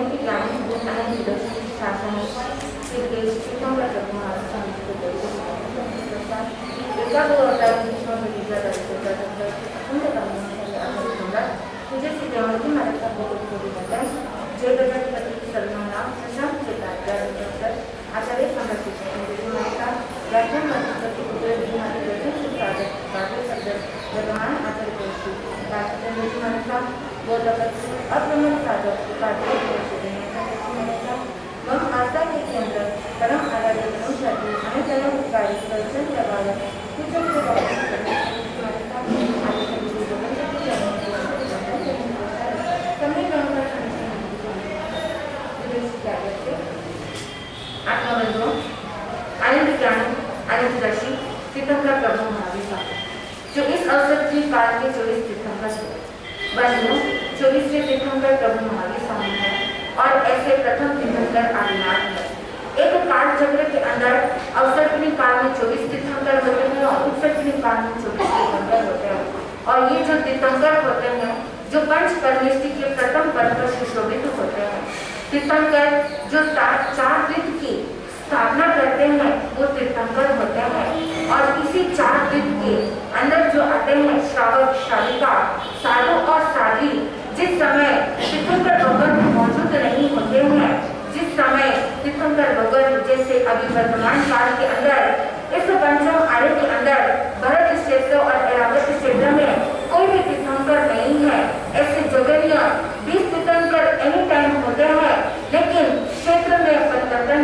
अनंत ज्ञान गुण अनंत दर्शन शासन श्रीकृष्ण का तुझे सिद्धवती महाराज का जय जगतपति सर्वनाम प्रशांत के आचार्य समर्पित व्याख्यान भगवान आचार्य अप्रमण साधक वह आस्था के केंद्र परम आराध्य मनुष्य आणि त्याला उपकारी दर्शन प्रभाव आनंद ज्ञान आनंद दर्शी तीर्थंकर प्रभु महावीर स्वामी जो इस अवसर की काल के 24 तीर्थंकर बंधु 24वें तीर्थंकर प्रभु महावीर स्वामी है और ऐसे प्रथम तीर्थंकर आदिनाथ है। एक काल चक्र के अंदर अवसर्पिणी काल में 24 तीर्थंकर होते हैं और उत्सर्पिणी काल में 24 तीर्थंकर होते हैं और ये जो तीर्थंकर होते हैं जो पंच परमेष्टि के प्रथम पद पर सुशोभित होते हैं। तीर्थंकर जो चार तीर्थ की स्थापना करते हैं वो तीर्थंकर होते हैं और इसी चार तीर्थ के अंदर जो आते हैं श्रावक श्राविका साधु और साध्वी जिस समय तीर्थंकर भगवान मौजूद नहीं होते हैं जिस समय तीर्थंकर भगवान जैसे अभी वर्तमान काल के अंदर इस पंचम आर्य के अंदर भरत क्षेत्र और ऐरावत क्षेत्र में कोई भी तीर्थंकर नहीं है। ऐसे जगह 20 तीर्थंकर एनी टाइम होते हैं लेकिन क्षेत्र में परिवर्तन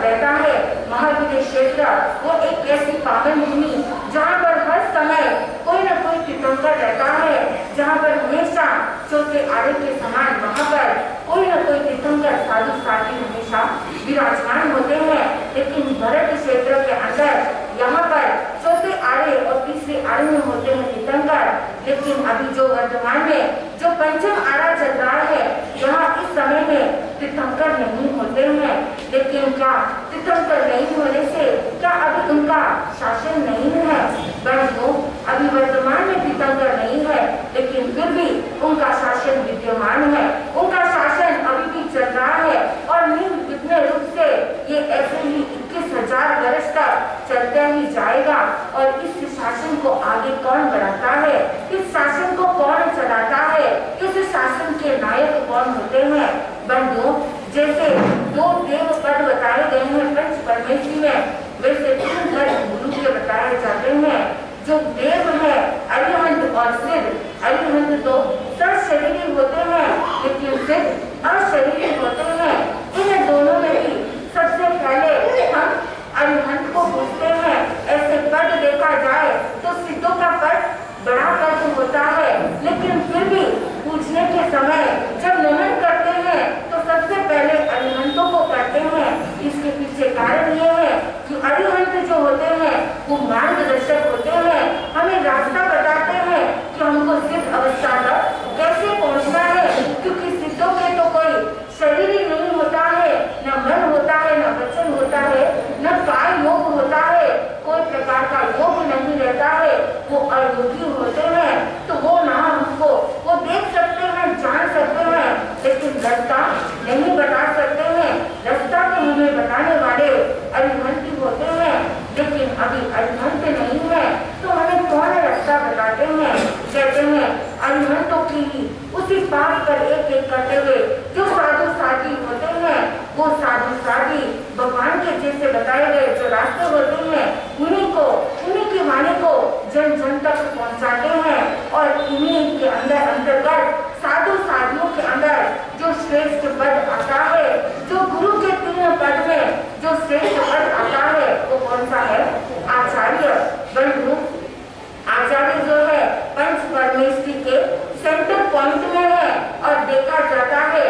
रहता है। महावीर क्षेत्र वो एक ऐसी पावन भूमि जहाँ पर हर समय कोई न कोई तीर्थंकर रहता है जहाँ पर हमेशा चौथे आर्य के समान वहाँ पर कोई न कोई तीर्थंकर साधु साध्वी हमेशा विराजमान होते हैं। लेकिन भरत क्षेत्र के अंदर यहाँ पर चौथे आर्य और तीसरे आर्य में होते हैं तीर्थंकर। लेकिन अभी जो वर्तमान में जो पंचम आर्य चल रहा है यहाँ इस समय में तीर्थंकर नहीं होते हैं। लेकिन क्या तीर्थंकर नहीं होने से क्या अभी उनका शासन नहीं है? बंधु अभी वर्तमान में तीर्थंकर नहीं है लेकिन फिर भी उनका शासन विद्यमान है। उनका शासन अभी भी चल रहा है और निर्विघ्न रूप से ये ऐसे ही 21,000 वर्ष तक चलता ही जाएगा। और इस शासन को आगे कौन बढ़ाता है, इस शासन को कौन चलाता है, इस शासन के नायक कौन होते हैं? बंधु जैसे 2 देव पद बताए गए हैं पंच परमेष्टि में वैसे 3 गुरु के बताए जाते हैं। जो देव है अरिहंत और सिद्ध। अरिहंत तो सशरीरी होते हैं लेकिन सिद्ध अशरीरी होते हैं। इन दोनों में भी सबसे पहले हम अरिहंत को पूछते हैं। ऐसे पद देखा जाए तो सिद्धों का पद बड़ा पद होता है लेकिन फिर भी पूछने के समय जब नमन करते हैं तो सबसे पहले अरिहंतों को करते हैं। इसके पीछे कारण ये है कि अरिहंत जो होते हैं वो मार्गदर्शक होते हैं, हमें रास्ता बताते हैं कि हमको सिद्ध अवस्था तक कैसे पहुंचना है। क्योंकि सिद्धों के तो कोई शरीर ही नहीं होता है, न मन होता है, न वचन होता है, न काय योग होता है, कोई प्रकार का योग नहीं रहता है। वो अयोगी होते हैं तो वो ना हमको वो देख सकते हैं, जान सकते हैं लेकिन रास्ता नहीं बता सकते हैं। रास्ता तो हमें बताने वाले अरिहंत होते हैं लेकिन अभी अरिहंत नहीं है तो हमें कौन रास्ता बताते हैं? कहते हैं अरिहंतों की ही उसी पाठ पर एक एक करते हुए जो साधु साध्वी होते हैं वो साधु साध्वी भगवान के जैसे बताए गए जो रास्ते होते हैं उन्हीं की वाणी को जन जन तक पहुंचाते हैं। और इन्हीं के अंतर्गत साधु साधियों के अंदर जो श्रेष्ठ पद आता है, जो गुरु के 3 पद में जो श्रेष्ठ पद आता है वो कौन सा है? आचार्य। बंधु आचार्य जो है पंच परमेष्टि के सेंटर पॉइंट में है और देखा जाता है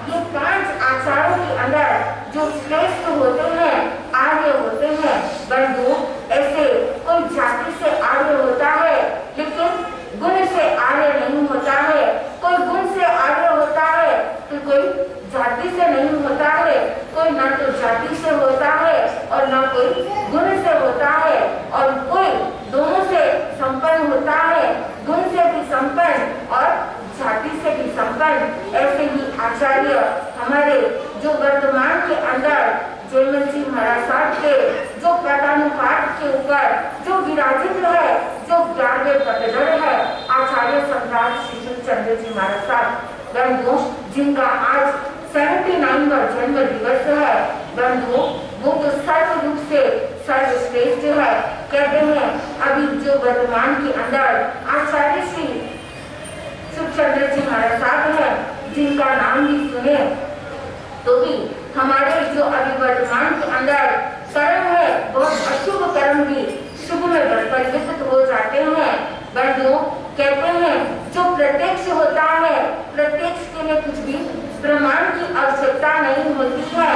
ये 5 आचार्यों के अंदर जो श्रेष्ठ होते हैं, आर्य होते हैं, बंधु, ऐसे कोई जाति से आर्य होता है लेकिन गुण से आर्य नहीं होता है, कोई गुण से आर्य होता है तो कोई जाति से नहीं होता है, कोई ना तो जाति से होता है और ना कोई गुण से होता है, और कोई दोनों से संपन्न होता है, गुण से भी संपन्न और जाति से भी संपन्न। ऐसे ही आचार्य हमारे जो वर्तमान के अंदर जयमल जी महाराज साहब के जो प्रधानुपाठ के ऊपर जो विराजित है, जो 11वें पटधर है, आचार्य सम्राट श्री शिवचंद्र जी महाराज साहब, बंधु, जिनका आज 79वां जन्म दिवस है। बंधु, वो तो सर्व रूप से सर्वश्रेष्ठ है। कहते हैं अभी जो वर्तमान के अंदर आचार्य श्री शिवचंद्र जी महाराज साहब है, जिनका नाम भी सुने तो भी हमारे जो अभी वर्तमान के अंदर कर्म है, बहुत अशुभ कर्म भी शुभ में परिवर्तित हो जाते हैं। बंधु, कहते हैं जो प्रत्यक्ष होता है, प्रत्यक्ष के लिए कुछ भी प्रमाण की आवश्यकता नहीं होती है।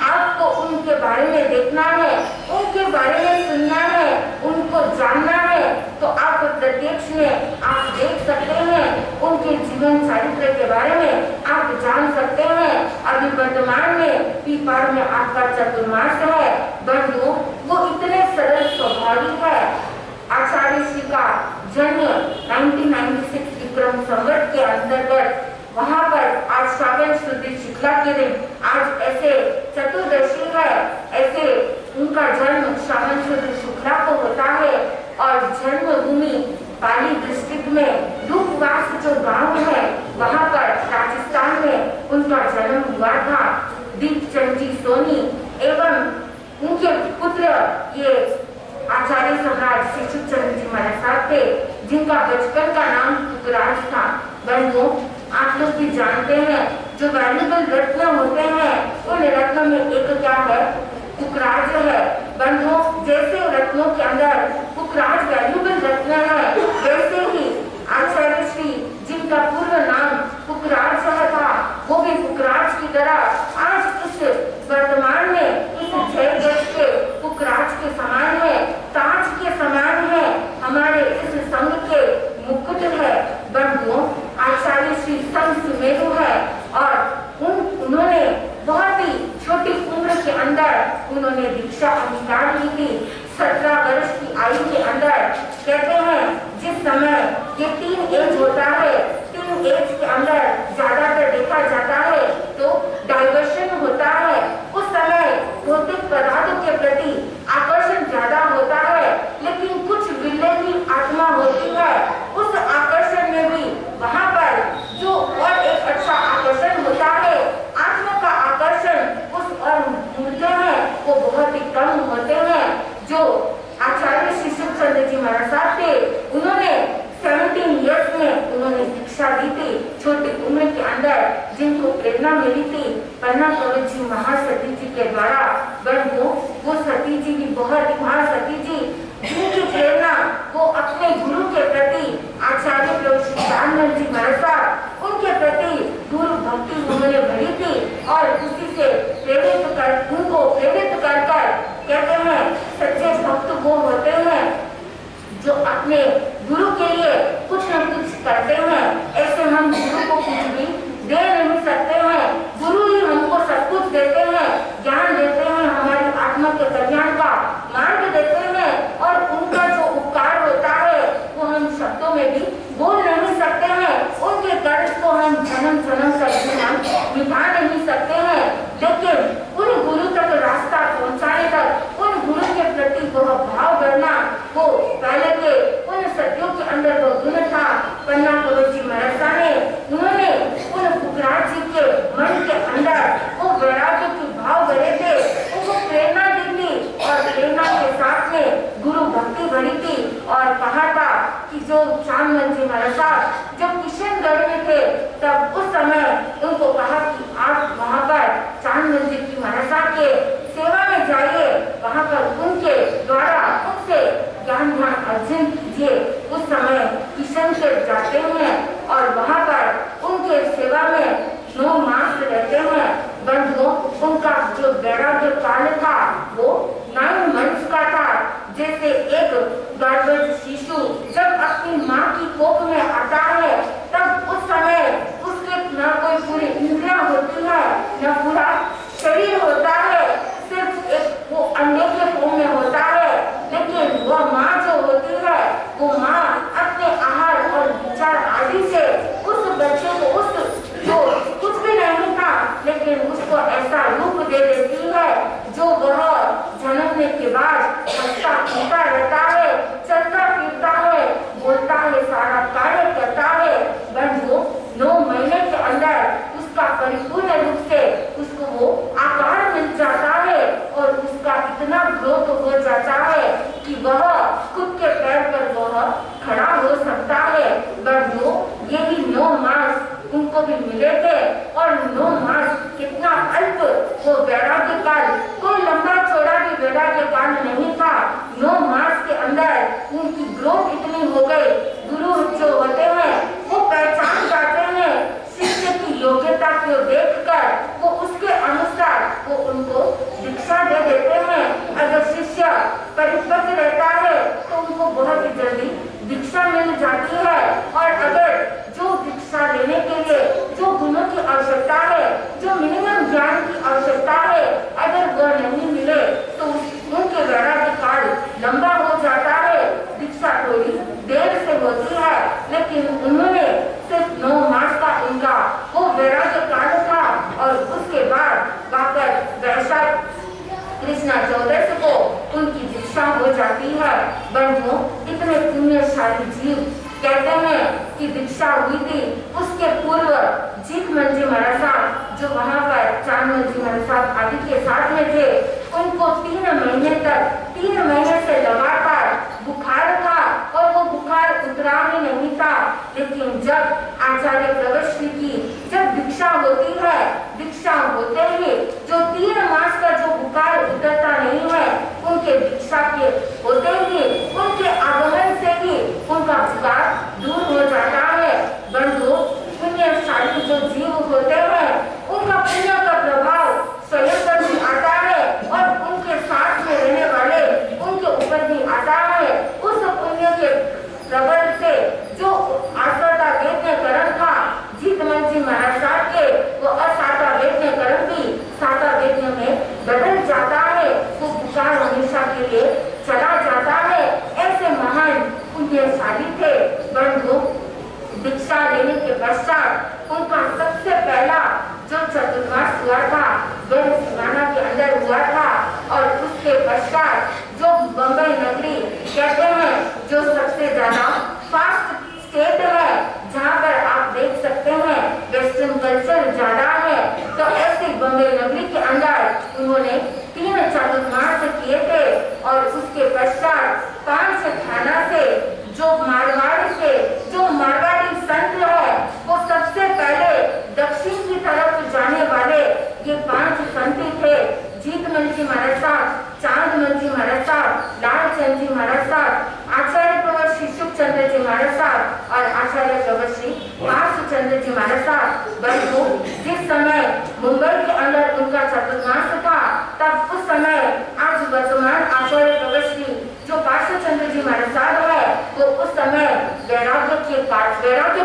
आपको उनके बारे में देखना है, उनके बारे में सुनना है, उनको जानना है, तो आप प्रत्यक्ष में आप देख सकते हैं, उनके जीवन चरित्र के बारे में आप जान सकते हैं। अभी वर्तमान में पीपार में आपका चतुर्मास है। बंधु, वो इतने सरल स्वभावी है। आचार्य श्री का जन्म 1996 विक्रम संवत के अंतर्गत वहां पर आज श्रावण शुद्ध शुक्ला के दिन आज ऐसे चतुर्दशी है, ऐसे उनका जन्म श्रावण शुद्ध शुक्ला को होता है। और जन्मभूमि पाली डिस्ट्रिक्ट में धूपवास जो गांव है, वहां पर राजस्थान में उनका जन्म हुआ था। दीपचंद जी सोनी एवं उनके पुत्र ये आचार्य सम्राट श्री शिवचंद्र जी महाराज साहब थे, जिनका बचपन का नाम कुकराज था। बंधु, आप लोग भी जानते हैं जो वैल्यूबल रत्न होते हैं, उन रत्नों में एक क्या है? कुकराज है। बंधु, जैसे रत्नों के अंदर कुकराज वैल्यूबल रत्न है, वैसे ही आचार्य श्री जिनका पूर्व नाम कुकराज था, वो भी कुकराज की तरह आज इस वर्तमान में इस जयगढ़ के कुकराज के समान है, ताज के समान है, हमारे इस संघ के मुकुट है। बंधु, आचार्य श्री संघ सुमेरु है और उन्होंने बहुत ही छोटी उम्र के अंदर उन्होंने दीक्षा अंगीकार की थी। 17 वर्ष की आयु के अंदर कहते हैं जिस समय ये 3 एज होता है, 3 एज के अंदर ज्यादातर देखा जाता है तो डाइवर्शन होता है। उस समय भौतिक पदार्थों के प्रति आकर्षण ज्यादा होता है, लेकिन कुछ विरले की आत्मा होती है। उस आकर्षण में भी वहां पर जो और एक अच्छा आकर्षण होता है, आत्मा का आकर्षण उस और मूर्ति हैं वो बहुत ही कम होते हैं। जो आचार्य श्री शिवचंद्र जी महाराज साहब थे, उन्होंने 17 इयर्स में उन्होंने दीक्षा दी थी, छोटी उम्र के अंदर, जिनको प्रेरणा मिली थी पन्ना कवच जी महासती जी के द्वारा। बंधु, वो सती जी भी बहुत महासती जी जिनकी प्रेरणा वो अपने गुरु के प्रति आचार्य प्रभु श्री रामानंद जी महाराज साहब उनके प्रति गुरु भक्ति उन्होंने भरी थी और उसी से प्रेरित कर उनको प्रेरित कर कहते हैं सच्चे भक्त वो होते हैं जो अपने गुरु के लिए कुछ न कुछ करते हैं। ऐसे हम गुरु को कुछ भी दे नहीं सकते हैं, गुरु ही हमको सब कुछ देते हैं, ज्ञान देते हैं, हमारी आत्मा के कल्याण का मार्ग देते हैं और उनका जो उपकार होता है वो हम शब्दों में भी बोल नहीं सकते हैं। उनके कर्ज को हम जन्म जन्म तक मिटा नहीं सकते हैं, लेकिन उन गुरु तक रास्ता पहुंचाने तक उन गुरु के प्रति वह भाव करना वो पहले के उन सदियों के अंदर वो गुण था। पन्ना कवच जी महाराज ने उन्होंने उन कुकराज जी के मन के अंदर वो वैराग्य की भाव भरे थे, उनको प्रेरणा दी थी और प्रेरणा के साथ में गुरु भक्ति भरी थी और कहा था कि जो चांदमल जी महाराज साहब जब किशनगढ़ में थे तब उस समय उनको कहा कि आप वहाँ पर चांदमल जी की महाराज साहब के सेवा में जाइए, वहाँ पर उनके द्वारा उनसे ज्ञान ध्यान अर्जन कीजिए। उस समय किशनगढ़ जाते हैं और वहाँ पर उनके सेवा में 9 मास होने के बाद हंसता खेलता रहता है, चलता फिरता है, बोलता है, सारा कार्य करता है। बंधुओं, 9 महीने के अंदर उसका परिपूर्ण रूप से उसको वो आकार मिल जाता है और उसका इतना ग्रोथ हो जाता है कि वह खुद के पैर पर वह खड़ा हो सकता है। बंधुओं, यही 9 मास उनको भी मिले थे और 9 मास कितना अल्प वो वैराग्य काल, कोई लंबा चौड़ा भी वैराग्य काल नहीं था। 9 मास के अंदर उनकी ग्रोथ इतनी हो गई, गुरु जो होते हैं वो पहचान जाते हैं शिष्य की योग्यता को देखकर, वो उसके अनुसार वो उनको दीक्षा दे देते हैं। अगर शिष्य परिपक्व रहता है तो उनको बहुत ही जल्दी दीक्षा मिल जाती है और अगर जो दीक्षा लेने के लिए जो गुणों की आवश्यकता है, जो मिनिमम ज्ञान की आवश्यकता है, अगर वह नहीं मिले तो उनके वैराग्य काल लंबा हो जाता है, दीक्षा थोड़ी देर से होती है। लेकिन उन्होंने सिर्फ 9 मास का उनका वो वैराग्य काल था और उसके बाद वापस वैशाख कृष्णा 14 को उनकी दीक्षा हो जाती है। बंधुओं, इतने पुण्यशाली जीव कहते हैं कि दीक्षा हुई थी। उसके पूर्व जीत मंजी महाराज साहब जो वहाँ पर चांद मंजी महाराज साहब आदि के साथ में थे, उनको 3 महीने तक 3 महीने से लगातार बुखार था और वो बुखार उतरा ही नहीं था। लेकिन जब आचार्य प्रवश्री की जब दीक्षा होती है, दीक्षा होते ही जो 3 मास का जो बुखार उतरता नहीं है, उनके दीक्षा के होते ही उनके आगमन से ही उनका बुखार दूर हो जाता है। बंधु, पुण्यशाली जो जीव होते हैं उनका पुण्य का प्रभाव स्वयं पर भी आता है और उनके साथ में रहने वाले उनके ऊपर भी आता है। उस पुण्य के प्रबल से जो आसादा वेद्य कर्म था जीत मंजी महाराज साहब के, वो असादा वेद्य कर्म भी सादा वेद्य में बदल जाता है। वो बुखार हमेशा के लिए चला जाता है। ऐसे महान पुण्यशाली थे। बंधु, दीक्षा लेने के पश्चात उनका सबसे पहला जो चतुर्मास हुआ था वह सिवाना के अंदर हुआ था और उसके पश्चात जो बम्बई नगरी कहते हैं जो सबसे ज्यादा फास्ट स्टेट है, जहाँ पर आप देख सकते हैं वेस्टर्न कल्चर ज्यादा है, तो ऐसी बम्बई नगरी के अंदर उन्होंने 3 चतुर्मास किए थे और उसके पश्चात 5 थाना से जो मारवाड़ी संत है वो सबसे पहले दक्षिण की तरफ जाने वाले ये 5 संत थे। जीत मंजी महाराज साहब, चांद मंजी महाराज साहब, लालचंद जी महाराज साहब, आचार्य प्रवश्री सुखचंद्र जी महाराज साहब और आचार्य प्रवश्री पार्श्वचंद्र जी महाराज साहब। बंधु, जिस समय मुंबई के अंदर उनका चतुर्मास था, तब उस समय आज वर्तमान आचार्य प्रवश्री जो पार्श्वचंद्र जी महाराज साहब है वो उस समय वैराग्य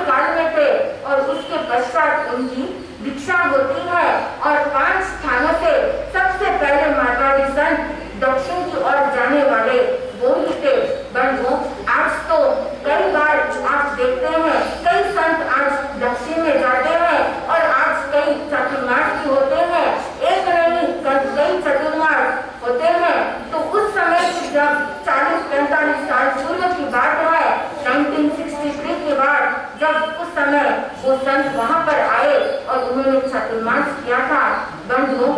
काल में थे और उसके पश्चात उनकी दीक्षा होती है और 5 स्थानों से सबसे पहले मारवाड़ी संत दक्षिण की ओर जाने वाले वो ही थे। बंधुओं, आज तो कई बार आप देखते हैं कई संत आज दक्षिण में जाते हैं और आज कई चतुर्मास भी होते हैं, एक नहीं कई चतुर्मास होते हैं। तो उस समय जब 40-45 साल पूर्व की बात है, 1963 के बाद जब उस समय वो संत वहां पर आए और उन्होंने चतुर्मास किया था। बंधुओं,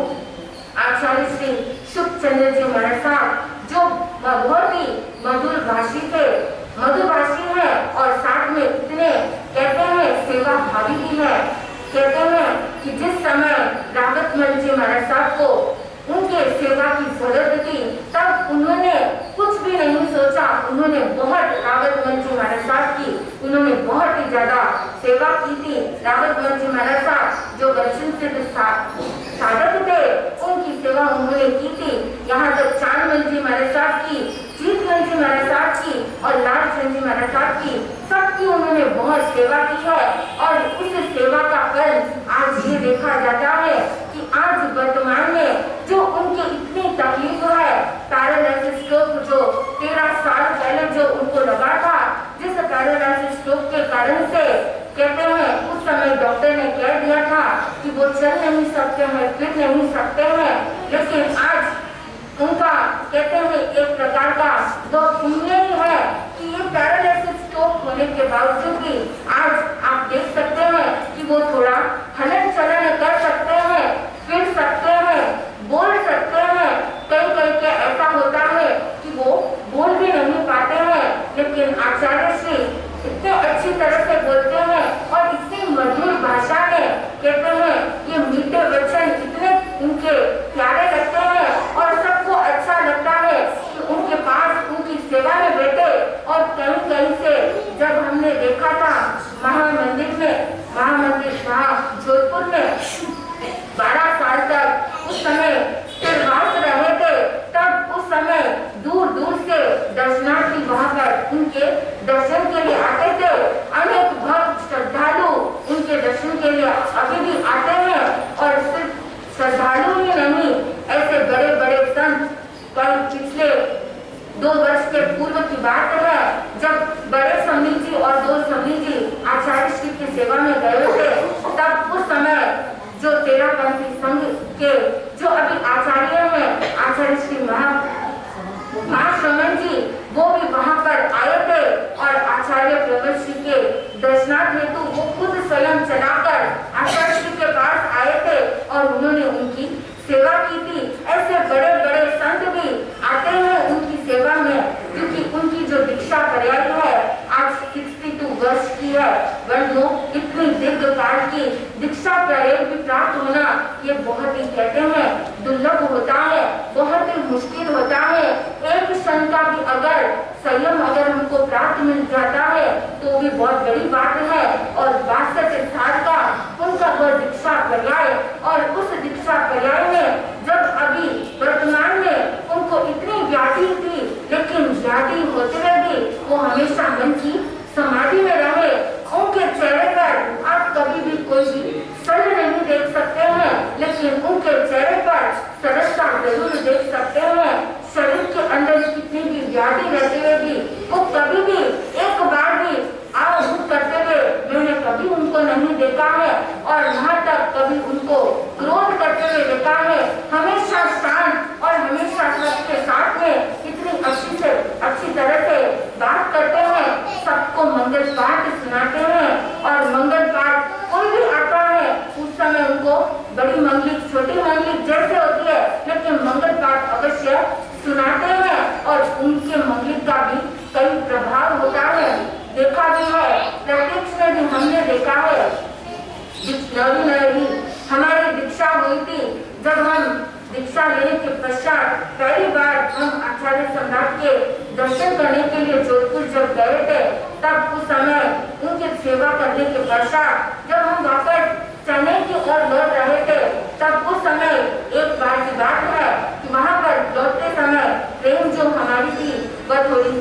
आचार्य श्री सुखचंद्र जी महाराज साहब जो बहुत ही मधुर भाषी थे, मधुभाषी है और साथ में इतने कहते हैं सेवा भावी भी है। कहते हैं कि जिस समय रावत मंजी महाराज साहब को उनके सेवा की जरूरत थी, तब उन्होंने कुछ भी नहीं सोचा, उन्होंने बहुत रावत मंजी महाराज साहब की उन्होंने बहुत ही ज्यादा सेवा की थी। रावत मंजी महाराज साहब जो दक्षिण सिद्ध साधक थे, उनकी सेवा उन्होंने की थी। यहाँ तक चांद मंजी महाराज साहब की, जीत मंजी महाराज साहब की और लालचंद जी महाराज साहब की, सबकी उन्होंने बहुत सेवा की है और उस सेवा का फल आज ये देखा जाता है कि आज वर्तमान में जो उनकी इतनी तकलीफ है, पैरालिसिस स्ट्रोक जो 13 साल पहले जो उनको लगा था, जिस पैरालिसिस स्ट्रोक के कारण से कहते हैं उस समय डॉक्टर ने कह दिया था कि वो चल नहीं सकते हैं, फिर नहीं सकते हैं, लेकिन आज उनका कहते हैं एक प्रकार का वो पुण्य ही है कि ये पैरालिसिस स्ट्रोक होने के बावजूद भी आज आप देख सकते हैं कि वो थोड़ा हलन चलन कर सकते हैं, फिर सकते हैं, बोल सकते हैं। कई कई के ऐसा होता है कि वो बोल भी नहीं पाते हैं, लेकिन आचार्य श्री इतने अच्छी तरह से बोलते हैं और इतनी मधुर भाषा में कहते हैं, ये मीठे वचन इतने उनके प्यारे लगते हैं और सबको अच्छा लगता है कि उनके पास उनकी सेवा में बैठे। और कहीं कहीं से जब हमने देखा था महामंदिर वहाँ जोधपुर में 12 साल तक उस समय निर्वास रहे थे, तब उस समय दूर दूर से दर्शनार्थी वहाँ पर उनके दर्शन के लिए आते थे। अनेक भक्त श्रद्धालु उनके दर्शन के लिए अभी भी आते हैं और सिर्फ श्रद्धालु ही नहीं, ऐसे बड़े बड़े संत कल पिछले 2 वर्ष के पूर्व की बात है, जब बड़े स्वामी जी और 2 स्वामी जी आचार्य श्री की सेवा में गए थे, तब उस समय जो तेरापंथी संघ के जो अभी आचार्य हैं, आचार्य श्री महाश्रमण जी, वो भी वहां पर आए थे और आचार्य प्रवर श्री के दर्शनार्थ हेतु वो खुद स्वयं चलाकर आचार्य श्री के पास आए थे और उन्होंने उनकी सेवा की थी। ऐसे बड़े बड़े संत भी आते हैं उनकी सेवा में, क्योंकि उनकी जो दीक्षा पर्याय है आज 62 वर्ष की है, वरनो इतनी दीर्घकाल की दीक्षा पर्याय भी प्राप्त होना ये बहुत ही कहते हैं दुर्लभ होता है, बहुत ही मुश्किल होता है। एक क्षण का भी अगर संयम अगर हमको प्राप्त मिल जाता है तो भी बहुत बड़ी बात है। और 62 साल का उनका वह दीक्षा पर्याय, और उस दीक्षा पर्याय में जब अभी वर्तमान में उनको इतनी व्याधि थी, लेकिन व्याधि होते हुए भी वो हमेशा मन की समाधि में रहे। उनके चेहरे पर आप कभी भी कोई भी सल नहीं देख सकते हैं, लेकिन उनके चेहरे पर सरलता जरूर देख सकते हैं। शरीर के अंदर कितनी भी व्याधि रहते हुए भी वो कभी भी एक बार भी आहुत करते हुए मैंने कभी उनको नहीं देखा है, और यहाँ तक कभी उनको क्रोध करते हुए देखा है। हमेशा शांत और हमेशा सबके साथ में इतनी अच्छी तरह से बात करते हैं, सबको मंगल पाठ सुनाते हैं। और मंगल पाठ कोई भी आता है उस समय उनको बड़ी मंगलिक छोटी मंगलिक जैसे होती है, लेकिन मंगल पाठ अवश्य सुनाते हैं और उनके मंगलिक का भी कई प्रभाव होता है। देखा भी है, प्रत्यक्ष में भी हमने देखा है। नवी हमारी दीक्षा हुई थी, जब हम दीक्षा लेने के पश्चात पहली बार हम आचार्य सम्राट के दर्शन करने के लिए जोधपुर जब गए थे, तब उस समय उनकी सेवा करने के पश्चात जब हम वापस चेन्नई की ओर लौट रहे थे, तब उस समय एक बार की बात है कि वहां पर लौटते समय ट्रेन जो हमारी थी वह थोड़ी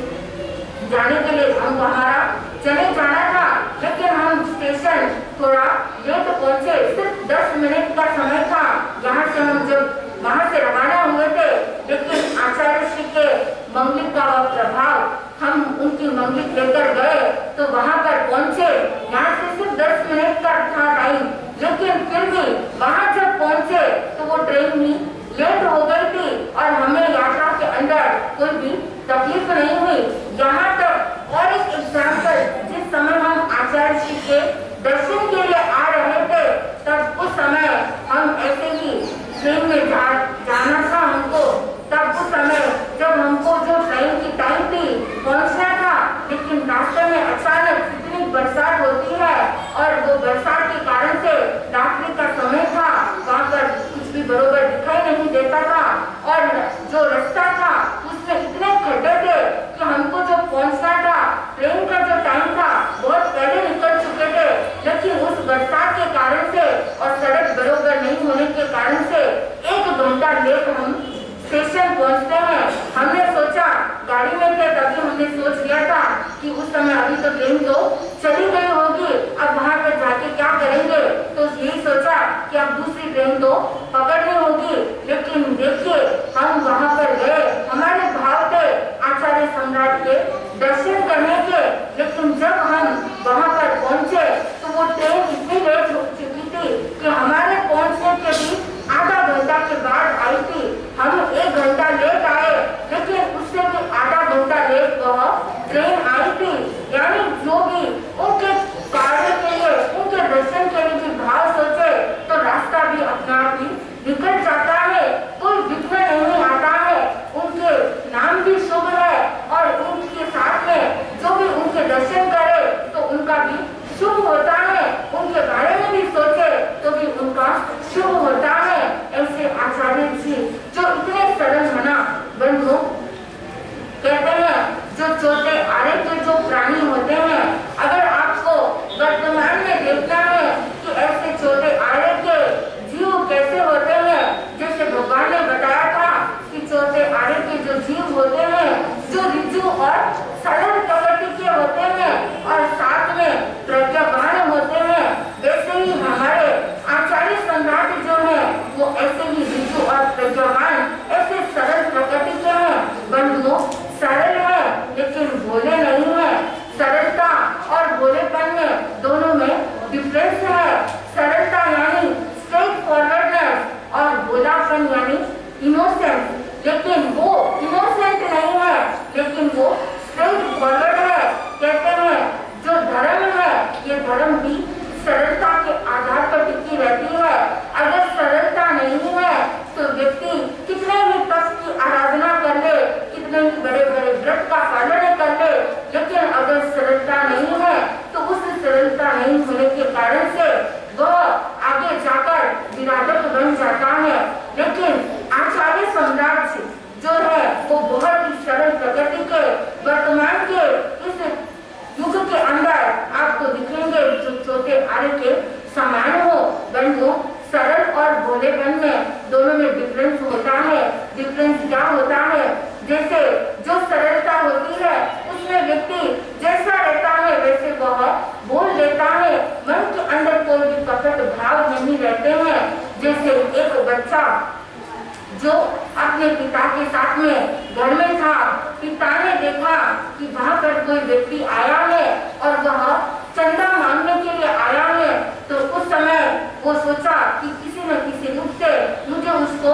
जाने के लिए हमको हमारा चेन्नई जाना था, लेकिन हम स्टेशन थोड़ा लेट पहुंचे, सिर्फ 10 मिनट का समय था यहाँ से हम जब वहां से रवाना हुए थे। लेकिन आचार्य श्री के मंगलिक का वह प्रभाव, हम उनकी मंगलिक लेकर गए तो वहां पर पहुंचे। यहाँ से सिर्फ 10 मिनट का था टाइम, लेकिन फिर भी वहां जब पहुंचे तो वो ट्रेन भी लेट हो गई थी और हमें यात्रा के अंदर कोई भी तकलीफ नहीं हुई। यहाँ तक और एक एग्जाम्पल, जिस समय हम आचार्य श्री के दर्शन के लिए आ रहे थे, तब उस समय हम ऐसे ही ट्रेन में जाना था हमको, तब उस समय जब हमको जो ट्रेन की टाइम थी पहुंचना था, लेकिन रास्ते में अचानक इतनी बरसात होती है और वो बरसात के कारण से रात्रि का समय था, वहाँ पर कुछ भी बरोबर दिखाई नहीं देता था और जो रास्ता था उसमें इतने खड्डे थे कि हमको जो पहुंचना था, ट्रेन का जो टाइम था बहुत पहले निकल चुके थे, लेकिन उस बरसात के कारण से और सड़क बरोबर नहीं होने के कारण से 1 घंटा लेट हम स्टेशन पहुंचते हैं। हमने सोचा, गाड़ी में थे तभी हमने सोच लिया था कि उस समय अभी तो ट्रेन तो चली गई होगी, अब वहां पर जाके क्या करेंगे, तो यही सोचा कि अब दूसरी ट्रेन तो पकड़नी होगी। लेकिन देखिए हम वहां पर गए, हमारे भाव थे आचार्य सम्राट के दर्शन करने के, लेकिन जब हम वहां पर पहुंचे तो वो ट्रेन इतनी लेट हो चुकी थी कि हमारे पहुंचने के भी आधा घंटा के बाद आई थी। हम 1 घंटा लेट आए, जीव होते हैं, जो ऋजु और सरल प्रकृति के होते हैं और साथ में प्रज्ञावान होते हैं, वैसे ही हमारे आचार्य सम्राट जो है वो ऐसे ही ऋजु और प्रज्ञावान, ऐसे सरल प्रकृति के हैं। बंधुओं, सरल है लेकिन भोले नहीं है। सरलता और भोलेपन में दोनों में डिफरेंस है। सरलता यानी स्ट्रेट फॉरवर्डनेस और भोलापन यानी इनोसेंस, लेकिन वो इनोसेंट नहीं है, लेकिन वो स्ट्रेट फॉरवर्ड है। कहते हैं जो धर्म है ये धर्म भी सरलता के आधार पर टिकी रहती है। अगर सरलता नहीं है तो व्यक्ति कितने भी तप की आराधना कर ले, कितने भी बड़े बड़े व्रत का पालन कर ले, लेकिन अगर सरलता नहीं है तो उस सरलता नहीं होने के कारण से वह आगे जाकर विराधक बन जाता है। लेकिन आचार्य सम्राट जो है वो बहुत ही सरल प्रकृति के वर्तमान के इस युग के अंदर आपको दिखेंगे जो छोटे आरे के समान हो। बंधुओं, सरल और भोलेपन में दोनों में डिफरेंस होता है। डिफरेंस क्या होता है? जैसे जो सरलता होती है उसमें व्यक्ति जैसा रहता है वैसे वह बोल देता है, मन के अंदर कोई भी कपट भाव नहीं रहते हैं। जैसे एक बच्चा जो अपने पिता के साथ में घर में था, पिता ने देखा कि वहां पर कोई व्यक्ति आया है और वह चंदा मांगने के लिए आया है, तो उस समय वो सोचा कि किसी न किसी रूप से मुझे उसको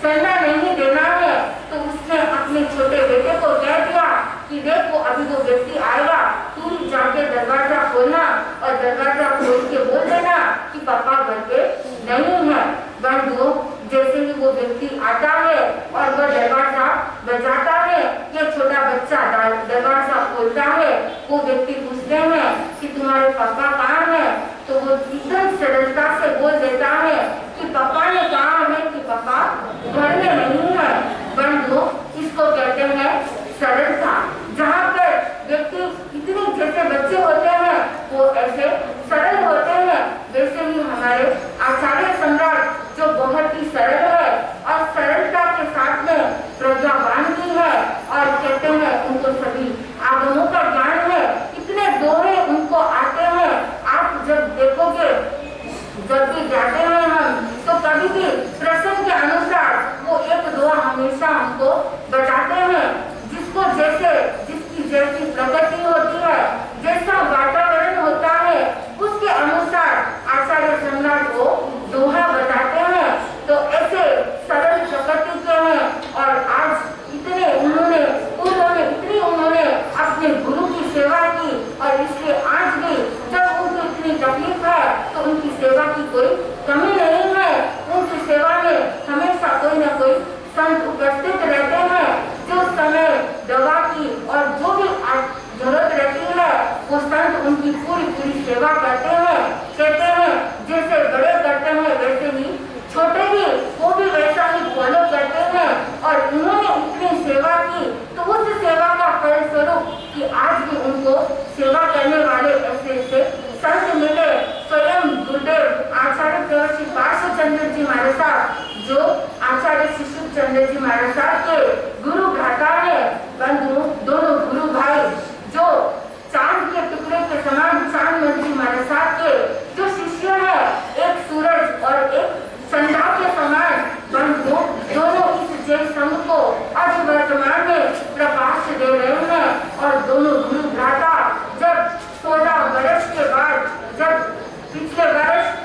चंदा नहीं देना है। तो उसने अपने छोटे बेटे को कह दिया कि देखो अभी वो व्यक्ति आएगा, तू जाके दरवाजा खोलना और दरवाजा खोल के बोल देना कि पापा घर पे नहीं है। बंधुओं, जैसे ही वो व्यक्ति आता है और वह दरवाजा बजाता है, ये छोटा बच्चा दरवाजा खोलता है, वो व्यक्ति पूछते हैं कि तुम्हारे पापा कहाँ हैं? तो वो एकदम सरलता से बोल देता है कि पापा ने कहा है कि पापा घर में नहीं है। बंधुओं, इसको कहते हैं सरलता। जहाँ पर व्यक्ति इतने जैसे बच्चे होते हैं वो ऐसे सरल होते हैं, वैसे ही हमारे आचार्य सम्राट जो बहुत ही सरल है और सरलता के साथ में प्रज्ञावान भी है, और कहते हैं उनको सभी आगमों का ज्ञान है, इतने दोहे उनको आते हैं। आप जब देखोगे, जब भी जाते हैं हम तो कभी भी प्रसंग के अनुसार वो एक दोहा हमेशा हमको बताते हैं। जिसको जैसे जिसकी जैसी प्रकृति होती है, जैसा वातावरण होता है, उसके अनुसार आचार्य सम्राट को दोहा बताते हैं। तो ऐसे सरल प्रकृति के हैं और आज इतने उन्होंने पूर्व में इतनी उन्होंने अपने गुरु की सेवा की, और इसलिए आज भी जब उनको इतनी तकलीफ है तो उनकी सेवा की कोई कमी नहीं है। उनकी सेवा में हमेशा कोई न कोई संत उपस्थित रहते हैं, जो समय दवा की और जो भी जरूरत रहती है वो संत उनकी पूरी सेवा करते हैं। कहते हैं जैसे बड़े करते हैं वैसे ही छोटे भी वो भी वैसा ही फॉलो करते हैं, और इन्होंने इतनी सेवा की तो उस सेवा का फलस्वरूप कि आज भी उनको सेवा करने वाले ऐसे संत मिले। स्वयं गुरुदेव आचार्य प्रवचि पार्श्व चंद्र जी महाराज साहब, जो आचार्य शिशु चंद्र जी महाराज साहब के गुरु भ्राता है। बंधु, दोनों गुरु भाई जो चांद के टुकड़े के समान चांद मंत्री महाराज साहब के जो शिष्य है, एक सूरज और एक चंदा के समान। बंधु, दोनों इस जय संघ को आज वर्तमान में प्रकाश दे रहे हैं, और दोनों गुरु भ्राता जब 16 वर्ष के बाद जब पिछले वर्ष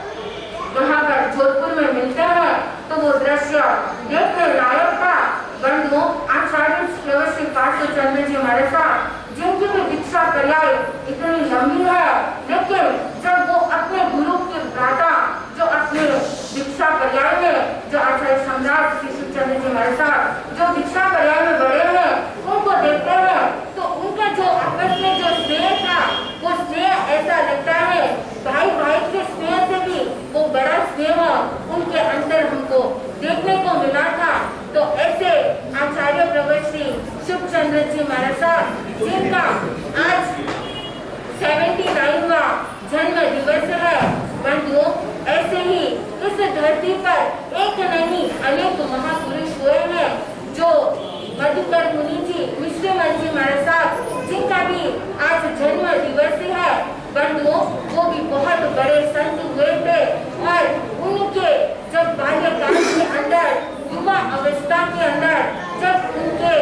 यहाँ पर जोधपुर में मिलते हैं तो वो दृश्य देखने लायक था। बंधुओं, आचार्य प्रवचि पार्श्व चंद्र जी महाराज साहब जिनकी भी दीक्षा पर्याय इतनी लंबी है, लेकिन जब वो अपने गुरु के भ्राता जो अपने दीक्षा पर्याय में जो आचार्य सम्राट शिशु चंद्र जी महाराज साहब जो दीक्षा पर्याय में बड़े हैं, उनको देखते हैं तो उनका जो आपस में जो स्नेह था वो स्नेह ऐसा लगता है भाई भाई के स्नेह से भी वो बड़ा स्नेह उनके अंदर हमको देखने को मिला था। तो ऐसे आचार्य प्रवचि शुभ चंद्र जी महाराज साहब जिनका आज 79वां जन्म दिवस है। बंधुओं, ऐसे ही इस धरती पर एक नहीं अनेक महापुरुष हुए हैं जो मधुकर मुनि जी, मिश्रमल जी महाराज साहब, जिनका भी आज जन्म दिवस है, बंधुओं वो भी बहुत बड़े संत हुए थे और उनके जब बाल्यकाल के अंदर, युवा अवस्था के अंदर, जब उनके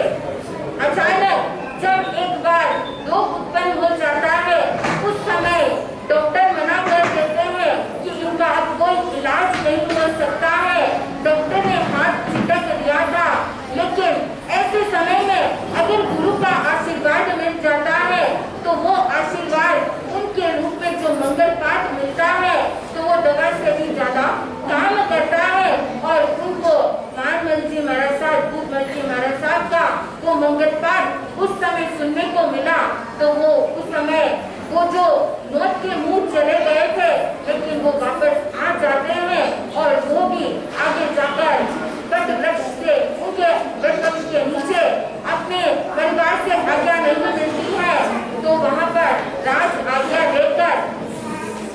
अचानक जब एक बार रोग उत्पन्न हो जाता है, उस समय डॉक्टर मना कर देते हैं कि इनका अब कोई इलाज नहीं हो सकता है। डॉक्टर ने हाथ छिटक दिया था, लेकिन ऐसे समय में अगर गुरु का आशीर्वाद मिल जाता है तो वो आशीर्वाद उनके रूप में जो मंगल पाठ मिलता है तो वो दवा से भी ज्यादा काम करता है। और उनको मानमल जी महाराज साहब, दूधमल जी महाराज साहब का वो मंगल पाठ उस समय सुनने को मिला तो वो उस समय वो जो मौत के मुंह चले गए थे, लेकिन वो वापस आ जाते हैं और वो भी आगे जाकर बट वृक्ष से उनके वृक्ष के नीचे अपने परिवार से आज्ञा नहीं मिलती है तो वहाँ पर राज आज्ञा लेकर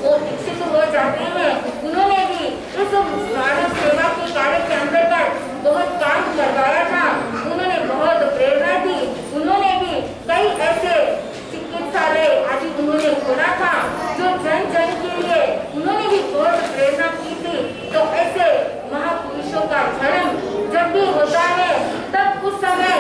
वो दीक्षित हो जाते हैं। उन्होंने भी इस मानव सेवा के कार्य के अंतर्गत बहुत काम करवाया था, उन्होंने बहुत प्रेरणा दी, उन्होंने भी कई ऐसे चिकित्सालय आदि उन्होंने खोला था जो जन जन के लिए उन्होंने भी बहुत प्रेरणा की थी। तो ऐसे महापुरुषों का जन्म जब भी होता है तब उस समय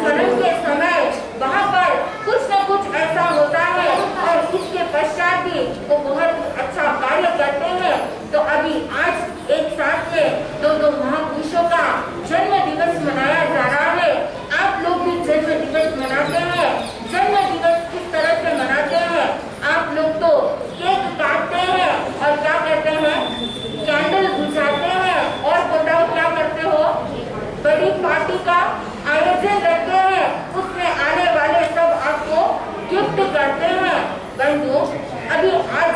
जन्म के समय वहाँ पर कुछ न कुछ ऐसा होता है और इसके पश्चात भी वो बहुत अच्छा कार्य करते हैं। तो अभी आज एक साथ में दो महापुरुषों का जन्म दिवस मनाया जा रहा है। आप लोग भी जन्म दिवस मनाते हैं। जन्म दिवस किस तरह से मनाते हैं? आप लोग तो केक काटते हैं और क्या करते हैं, कैंडल बुझाते हैं और बताओ क्या करते हो, बड़ी पार्टी का आयोजन करते हैं, उसमें आने वाले सब आपको गिफ्ट करते हैं। बंधुओं अभी आज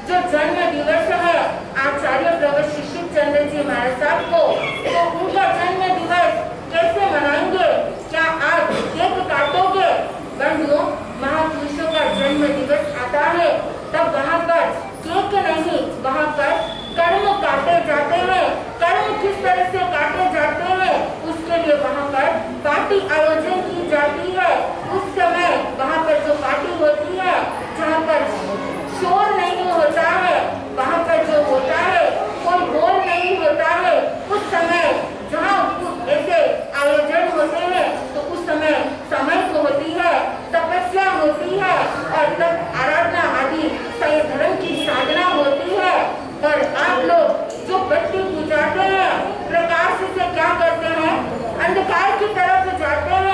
जो जन्म दिवस है आचार्य प्रवर शिशिर चंद्र जी महाराज साहब को, तो उनका जन्म दिवस कैसे मनाएंगे? क्या आप केक काटोगे? बंधुओं महापुरुषों का जन्म दिवस आता है तब वहाँ पर केक नहीं, वहाँ पर कर्म काटे जाते हैं। कर्म किस तरह से काटे जाते हैं उसके लिए वहाँ पर पार्टी आयोजन की जाती है। उस समय वहाँ पर जो पार्टी होती है जहाँ पर शोर नहीं होता है, वहाँ पर जो होता है कोई बोल नहीं होता है, उस समय जहाँ ऐसे आयोजन होते हैं तो उस समय को होती है, तपस्या होती है और तब आराधना आदि सही धर्म की साधना होती है। और आप लोग जो बत्ती बुझाते हैं, प्रकाश से क्या करते हैं, अंधकार की तरफ जाते हैं।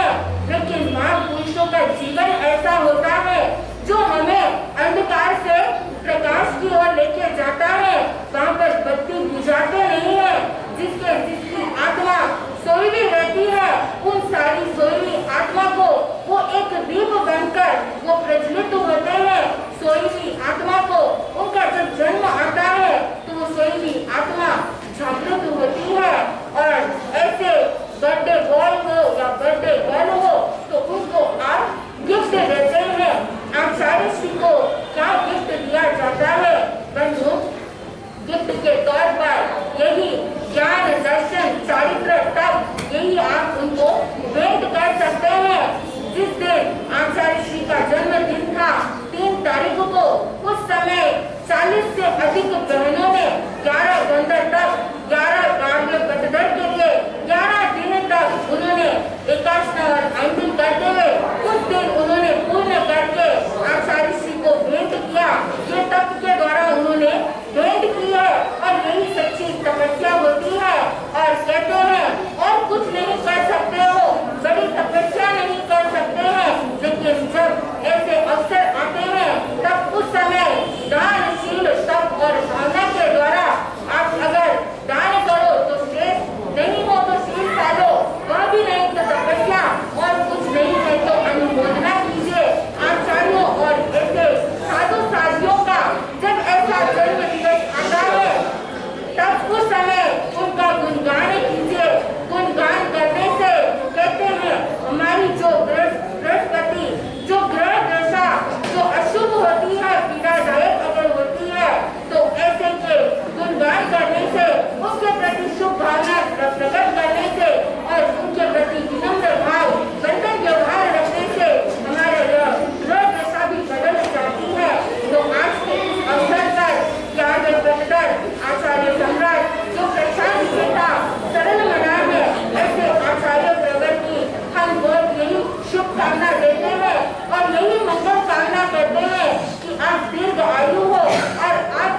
शुभकामना देते हैं और यही मंगल कामना करते हैं कि आप दीर्घ आयु हो और आप